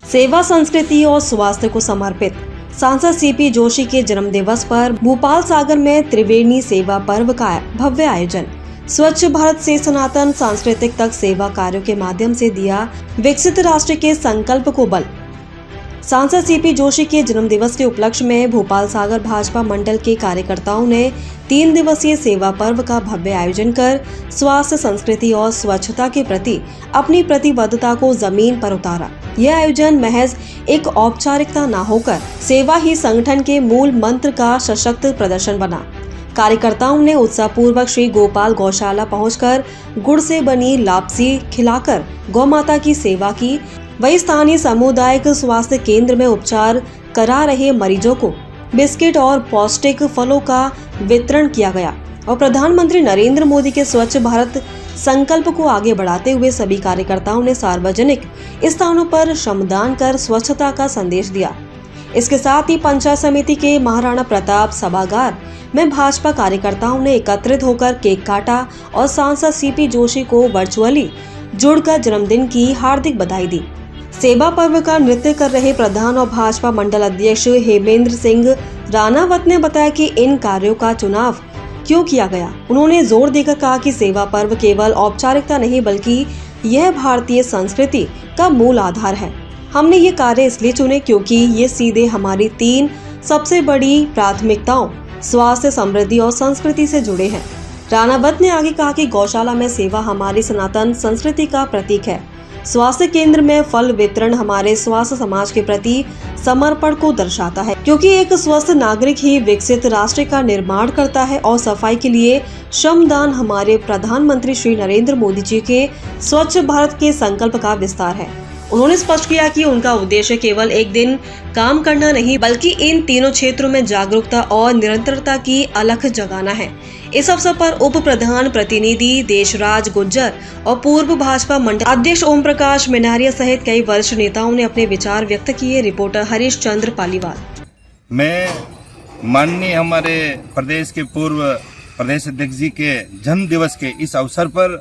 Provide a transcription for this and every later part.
सेवा, संस्कृति और स्वास्थ्य को समर्पित सांसद सीपी जोशी के जन्म दिवस पर भोपाल सागर में त्रिवेणी सेवा पर्व का भव्य आयोजन। स्वच्छ भारत से सनातन सांस्कृतिक तक सेवा कार्यों के माध्यम से दिया विकसित राष्ट्र के संकल्प को बल। सांसद सीपी जोशी के जन्म दिवस के उपलक्ष्य में भोपाल सागर भाजपा मंडल के कार्यकर्ताओं ने 3 दिवसीय सेवा पर्व का भव्य आयोजन कर स्वास्थ्य, संस्कृति और स्वच्छता के प्रति अपनी प्रतिबद्धता को जमीन पर उतारा। यह आयोजन महज एक औपचारिकता न होकर सेवा ही संगठन के मूल मंत्र का सशक्त प्रदर्शन बना। कार्यकर्ताओं ने उत्साहपूर्वक श्री गोपाल गौशाला पहुंचकर गुड़ से बनी लापसी खिलाकर गौ माता की सेवा की। वही स्थानीय सामुदायिक स्वास्थ्य केंद्र में उपचार करा रहे मरीजों को बिस्किट और पौष्टिक फलों का वितरण किया गया और प्रधानमंत्री नरेंद्र मोदी के स्वच्छ भारत संकल्प को आगे बढ़ाते हुए सभी कार्यकर्ताओं ने सार्वजनिक स्थानों पर श्रमदान कर स्वच्छता का संदेश दिया। इसके साथ ही पंचायत समिति के महाराणा प्रताप सभागार में भाजपा कार्यकर्ताओं ने एकत्रित होकर केक काटा और सांसद सीपी जोशी को वर्चुअली जुड़कर जन्मदिन की हार्दिक बधाई दी। सेवा पर्व का नृत्य कर रहे प्रधान और भाजपा मंडल अध्यक्ष हेमेंद्र सिंह राणावत ने बताया कि इन कार्यों का चुनाव क्यों किया गया। उन्होंने जोर देकर कहा कि सेवा पर्व केवल औपचारिकता नहीं बल्कि यह भारतीय संस्कृति का मूल आधार है। हमने ये कार्य इसलिए चुने क्योंकि ये सीधे हमारी 3 सबसे बड़ी प्राथमिकताओं स्वास्थ्य, समृद्धि और संस्कृति से जुड़े हैं। राणावत ने आगे कहा कि गौशाला में सेवा हमारी सनातन संस्कृति का प्रतीक है। स्वास्थ्य केंद्र में फल वितरण हमारे स्वास्थ्य समाज के प्रति समर्पण को दर्शाता है, क्योंकि एक स्वस्थ नागरिक ही विकसित राष्ट्र का निर्माण करता है। और सफाई के लिए श्रमदान हमारे प्रधानमंत्री श्री नरेंद्र मोदी जी के स्वच्छ भारत के संकल्प का विस्तार है। उन्होंने स्पष्ट किया कि उनका उद्देश्य केवल एक दिन काम करना नहीं बल्कि इन तीनों क्षेत्रों में जागरूकता और निरंतरता की अलख जगाना है। इस अवसर पर उप प्रधान प्रतिनिधि देशराज गुज्जर और पूर्व भाजपा मंडल अध्यक्ष ओम प्रकाश मिनारिया सहित कई वरिष्ठ नेताओं ने अपने विचार व्यक्त किए। रिपोर्टर हरीश चंद्र पालीवाल। मैं माननीय हमारे प्रदेश के पूर्व प्रदेश अध्यक्ष जी के जन्म दिवस के इस अवसर पर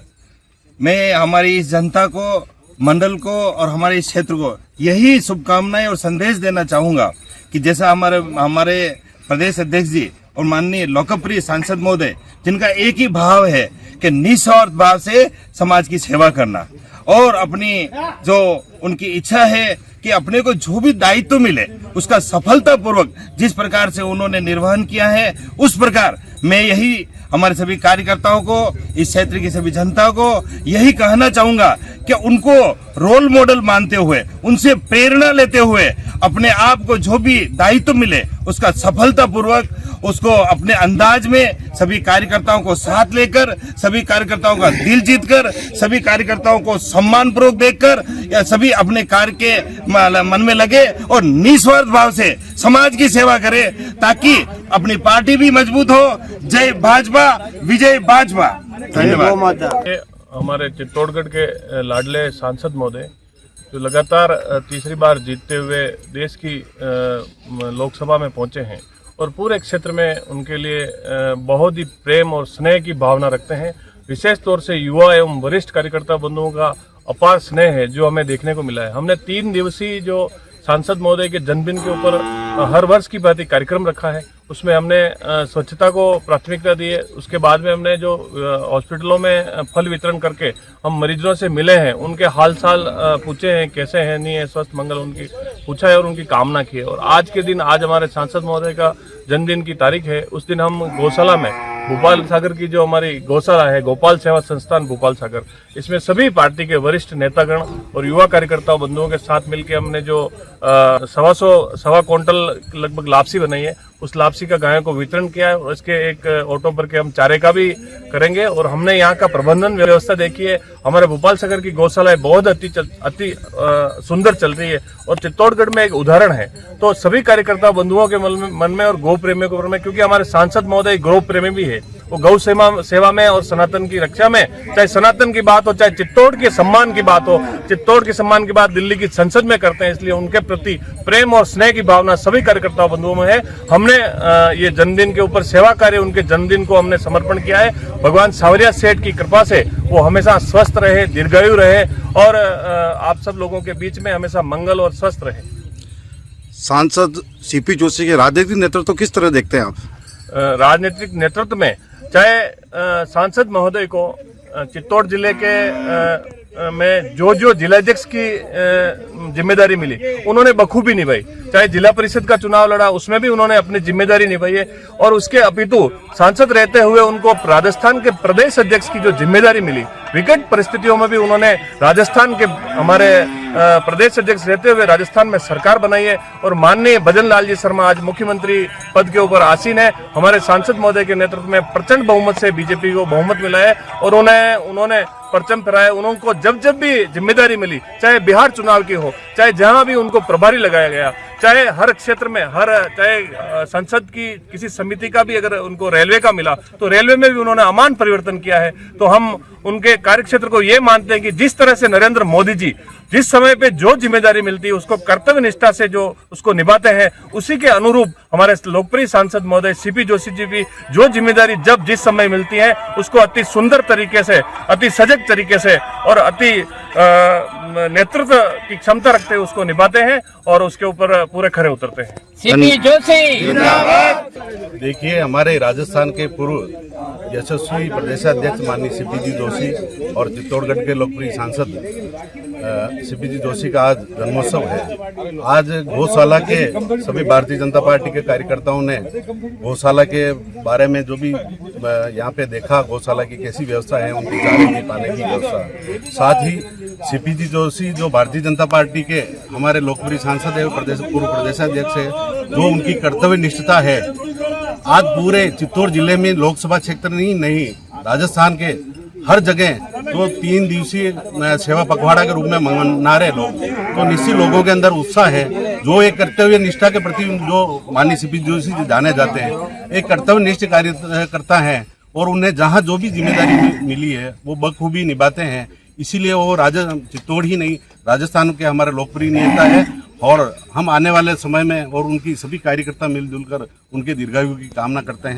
मैं हमारी इस जनता को, मंडल को और हमारे इस क्षेत्र को यही शुभकामनाएं और संदेश देना चाहूंगा कि जैसा हमारे प्रदेश अध्यक्ष जी और माननीय लोकप्रिय सांसद महोदय जिनका एक ही भाव है कि निस्वार्थ भाव से समाज की सेवा करना और अपनी जो उनकी इच्छा है कि अपने को जो भी दायित्व मिले उसका सफलतापूर्वक जिस प्रकार से उन्होंने निर्वहन किया है उस प्रकार मैं यही हमारे सभी कार्यकर्ताओं को, इस क्षेत्र की सभी जनता को यही कहना चाहूंगा कि उनको रोल मॉडल मानते हुए, उनसे प्रेरणा लेते हुए अपने आप को जो भी दायित्व मिले उसका सफलतापूर्वक उसको अपने अंदाज में सभी कार्यकर्ताओं को साथ लेकर, सभी कार्यकर्ताओं का दिल जीतकर, सभी कार्यकर्ताओं को सम्मान पूर्वक देखकर या सभी अपने कार्य के मन में लगे और निस्वार्थ भाव से समाज की सेवा करे ताकि अपनी पार्टी भी मजबूत हो। जय भाजपा, विजय भाजपा। धन्यवाद। हमारे चित्तौड़गढ़ के लाडले सांसद महोदय जो लगातार तीसरी बार जीतते हुए देश की लोकसभा में पहुंचे हैं और पूरे क्षेत्र में उनके लिए बहुत ही प्रेम और स्नेह की भावना रखते हैं। विशेष तौर से युवा एवं वरिष्ठ कार्यकर्ता बंधुओं का अपार स्नेह है जो हमें देखने को मिला है। हमने 3 दिवसीय जो सांसद महोदय के जन्मदिन के ऊपर हर वर्ष की भांति कार्यक्रम रखा है। उसमें हमने स्वच्छता को प्राथमिकता दी है। उसके बाद में हमने जो हॉस्पिटलों में फल वितरण करके हम मरीजों से मिले हैं, उनके हाल चाल पूछे हैं, कैसे हैं, नहीं है, स्वस्थ मंगल उनकी पूछा है और उनकी कामना की है। और आज के दिन, आज हमारे सांसद महोदय का जन्मदिन की तारीख है, उस दिन हम गौशाला में भोपाल सागर की जो हमारी गौशाला है, गोपाल सेवा संस्थान भोपाल सागर, इसमें सभी पार्टी के वरिष्ठ नेतागण और युवा कार्यकर्ताओं बंधुओं के साथ मिलकर हमने जो 125 क्विंटल लगभग लापसी बनाई है, उस लापसी का गायों को वितरण किया है और इसके एक ऑटो पर के हम चारे का भी करेंगे। और हमने यहाँ का प्रबंधन व्यवस्था देखी है। हमारे भोपाल सागर की गौशाला बहुत अति सुंदर चल रही है और चित्तौड़गढ़ में एक उदाहरण है। तो सभी कार्यकर्ता बंधुओं के मन में और गौ प्रेमियों के मन में, क्योंकि हमारे सांसद महोदय गौ प्रेमी भी है वो गौ सेवा में और सनातन की रक्षा में, चाहे सनातन की बात हो चाहे चित्तौड़ के सम्मान की बात हो, चित्तौड़ के सम्मान की बात दिल्ली की संसद में करते हैं। इसलिए उनके प्रति प्रेम और स्नेह की भावना सभी कार्यकर्ताओं बंधुओं में है। हमने ये जन्मदिन के ऊपर सेवा कार्य, उनके जन्मदिन को हमने समर्पण किया है। भगवान सावरिया सेठ की कृपा से वो हमेशा स्वस्थ रहे, दीर्घायु रहे और आप सब लोगों के बीच में हमेशा मंगल और स्वस्थ रहे। सांसद सीपी जोशी के राजनीतिक नेतृत्व किस तरह देखते हैं आप? राजनीतिक नेतृत्व में चाहे सांसद महोदय को चित्तौड़ जिले के में जो जिलाध्यक्ष की जिम्मेदारी मिली उन्होंने बखूबी निभाई। चाहे जिला परिषद का चुनाव लड़ा उसमें भी उन्होंने अपनी जिम्मेदारी निभाई है और उसके अपितु सांसद रहते हुए उनको राजस्थान के प्रदेश अध्यक्ष की जो जिम्मेदारी मिली, विकट परिस्थितियों में भी उन्होंने राजस्थान के हमारे प्रदेश अध्यक्ष रहते हुए राजस्थान में सरकार बनाई है और माननीय भजन लाल जी शर्मा आज मुख्यमंत्री पद के ऊपर आसीन है। हमारे सांसद महोदय के नेतृत्व में प्रचंड बहुमत से बीजेपी को बहुमत मिला है और उन्होंने परचम फहराया। उनको जब भी जिम्मेदारी मिली, चाहे बिहार चुनाव की हो, चाहे जहां भी उनको प्रभारी लगाया गया, चाहे हर क्षेत्र में चाहे संसद की किसी समिति का भी अगर उनको रेलवे का मिला तो रेलवे में भी उन्होंने अमान परिवर्तन किया है। तो हम उनके कार्यक्षेत्र को ये मानते हैं कि जिस तरह से नरेंद्र मोदी जी जिस समय पे जो जिम्मेदारी मिलती है उसको कर्तव्य निष्ठा से जो उसको निभाते हैं, उसी के अनुरूप हमारे लोकप्रिय सांसद महोदय सीपी जोशी जी भी जो जिम्मेदारी जब जिस समय मिलती है उसको अति सुंदर तरीके से, अति सजग तरीके से और अति नेतृत्व की क्षमता रखते हुए उसको निभाते हैं और उसके ऊपर पूरे खरे उतरते हैं। सीपी जोशी। देखिए, हमारे राजस्थान के पूर्व यशस्वी प्रदेशाध्यक्ष माननीय सीपी जी जोशी और चित्तौड़गढ़ के लोकप्रिय सांसद सीपी जी जोशी का आज जन्मोत्सव है। आज गौशाला के सभी भारतीय जनता पार्टी के कार्यकर्ताओं ने गौशाला के बारे में जो भी यहाँ पे देखा, गौशाला की कैसी व्यवस्था है, उनकी चारे की पाने की व्यवस्था, साथ ही सीपी जी जोशी जो भारतीय जनता पार्टी के हमारे लोकप्रिय सांसद है, पूर्व प्रदेशाध्यक्ष है, जो उनकी कर्तव्य निष्ठता है। आज पूरे चित्तौड़ जिले में लोकसभा क्षेत्र नहीं राजस्थान के हर जगह तो 3 दिवसीय सेवा पखवाड़ा के रूप में मना रहे लोग, तो निश्चित लोगों के अंदर उत्साह है। जो एक कर्तव्य निष्ठा के प्रति जो माननीय सीपी जोशी जी जाने जाते हैं, एक कर्तव्य निष्ठ कार्य करता है और उन्हें जहां जो भी जिम्मेदारी मिली है वो बखूबी निभाते हैं। इसीलिए वो चित्तौड़ ही नहीं राजस्थान के हमारे लोकप्रिय नेता है और हम आने वाले समय में और उनकी सभी कार्यकर्ता मिलजुल कर उनके दीर्घायु की कामना करते हैं।